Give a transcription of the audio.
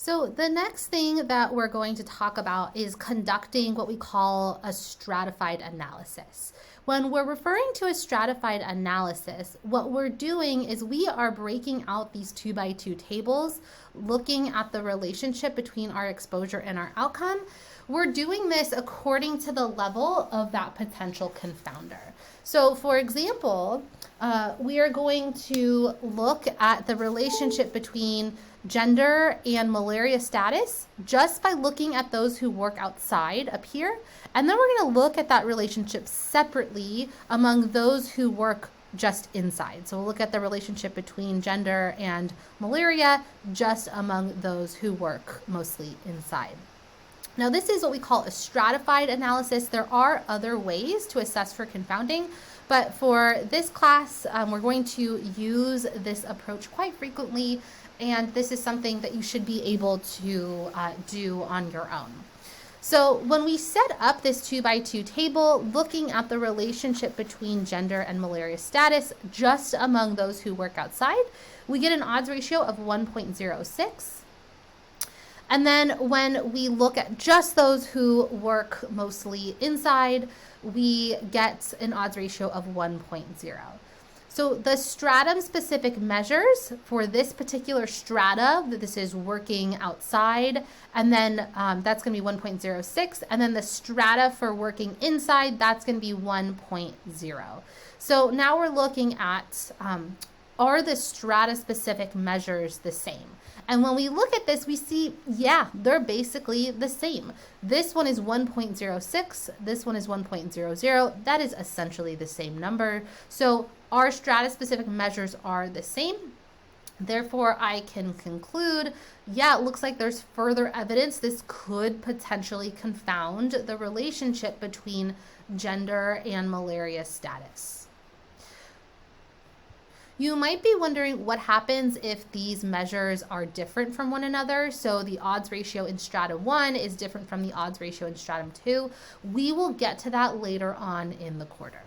So the next thing that we're going to talk about is conducting what we call a stratified analysis. When we're referring to a stratified analysis, what we're doing is we are breaking out these 2x2 tables, looking at the relationship between our exposure and our outcome. We're doing this according to the level of that potential confounder. So for example, we are going to look at the relationship between gender and malaria status just by looking at those who work outside up here. And then we're going to look at that relationship separately among those who work just inside. So we'll look at the relationship between gender and malaria just among those who work mostly inside. Now, this is what we call a stratified analysis. There are other ways to assess for confounding, but for this class, we're going to use this approach quite frequently, and this is something that you should be able to do on your own. So when we set up this 2x2 table, looking at the relationship between gender and malaria status just among those who work outside, we get an odds ratio of 1.06. And then when we look at just those who work mostly inside, we get an odds ratio of 1.0. So the stratum specific measures for this particular strata, this is working outside, and then that's going to be 1.06. And then the strata for working inside, that's going to be 1.0. So now we're looking at, are the strata specific measures the same? And when we look at this, we see, yeah, they're basically the same. This one is 1.06. This one is 1.00. That is essentially the same number. So our strata-specific measures are the same. Therefore, I can conclude, yeah, it looks like there's further evidence this could potentially confound the relationship between gender and malaria status. You might be wondering what happens if these measures are different from one another. So the odds ratio in stratum 1 is different from the odds ratio in stratum 2. We will get to that later on in the quarter.